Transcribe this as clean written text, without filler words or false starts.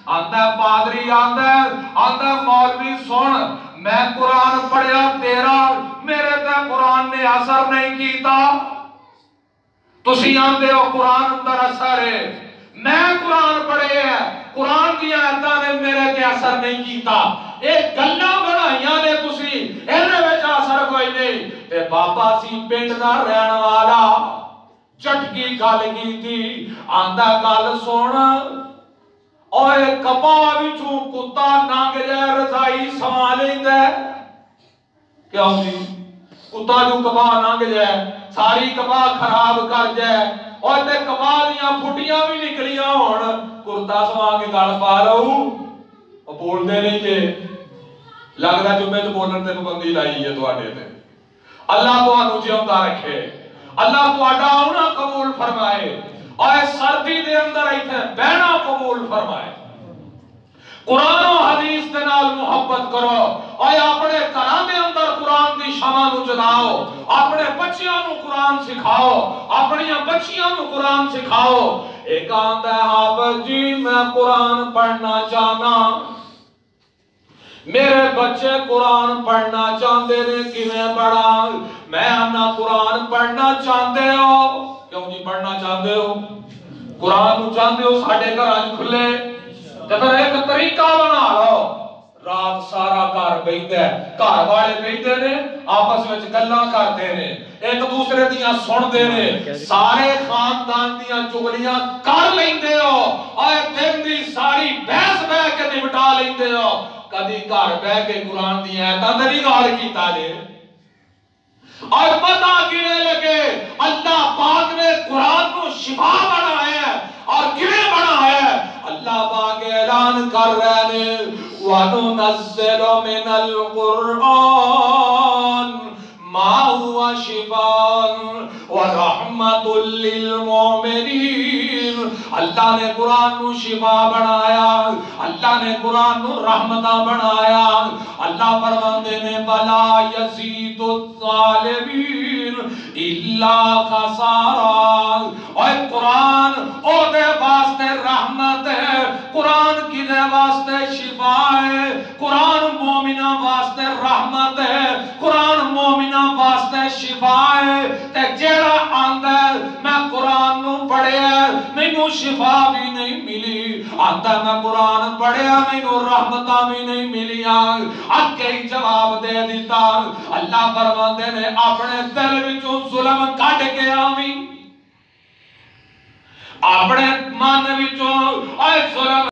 آندہ پادری آندہ مولوی سن میں قرآن پڑھیا تیرا میرے تے قرآن نے اثر نہیں کیتا تسی آندے ہو قرآن اندر اثر ہے میں قرآن پڑھے ہے قرآن کی آیتاں نے میرے تے اثر نہیں کیتا ایک گلاں بنائیاں نے تسی اینے وچ اثر کوئی نہیں تے بابا سی پنڈ دا رہن والا چٹکی گل کیتی آندا گل سن اوے کپاہ وچوں کتا ننگ جائے رضائی سما لیندا کیوں جی کتا جو کپاہ ننگ جائے ساری کپاہ خراب کر جائے اور تے کپاہ دیاں پھٹیاں بھی نکلیاں ہون کرتا سما کے گل پا لو او بول دے نہیں جے لگدا جمعے تے بولن تے پابندی لائی ہے تواڈے تے اللہ تانوں جیوندا رکھے اللہ تہاڈا آنا قبول فرمائے اور سردی دے اندر ایتھے بہنا قبول فرمائے قرآن و حدیث دے نال محبت کرو اور اپنے گھراں دے اندر قرآن دی شمع نو جلاؤ اپنے بچیاں نو قرآن سکھاؤ اپنی بچیاں نو قرآن سکھاؤ ایک آندا ہے حافظ جی میں قرآن پڑھنا چاہنا میرے بچے قرآن پڑھنا چاہتے نے کیویں پڑھا میں آنا قرآن پڑھنا چاہتے ہو کیوں جی پڑھنا چاہتے ہو قرآن نو چاہتے ہو ساڈے گھراں کھلے تے پھر ایک طریقہ بنا لو رات سارا گھر بیٹھدا ہے گھر والے بیٹھدے نے آپس وچ گلاں کردے نے ایک دوسرے دیاں سندے نے سارے خاندان دیاں چغلیاں کر لیندے ہو اور دن دی ساری بحث بیٹھ کے نپٹا لیندے ہو کدی گھر بیٹھ کے قرآن دی آیتاں تے نہیں غور کیتا جے اور پتہ کیویں لگے اللہ پاک نے قرآن کو شفا بنایا ہے اور کیویں بنایا ہے اللہ پاک اعلان کر رہے ہیں وَنُنَزِّلُ مِنَ الْقُرْآنِ مَا هُوَ شِفَاءٌ وَرَحْمَةٌ لِّلْمُؤْمِنِينَ اللہ نے قرآن نو شفا بنایا اللہ نے قرآن نو رحمتہ بنایا اللہ فرماندے نے بَلَا يَزِيدُ الظَّالِمِينَ إِلَّا خَسَارًا اور قرآن او دے واسطے رحمت ہے قرآن کی دے واسطے شفا ہے قرآن مومنہ واسطے رحمت ہے قرآن مومنہ واسطے شفا ہے تے جیڑا آندا ہے میں قرآن نو پڑھیا مینوں شفا بھی نہیں ملی آندا میں قرآن پڑھیا مینوں رحمتاں بھی نہیں ملیاں اگے ہی جواب دے دیتا اللہ فرماندے نے اپنے دل وچوں ظلم کڈ کے آویں اپنے من وچوں اے ظلم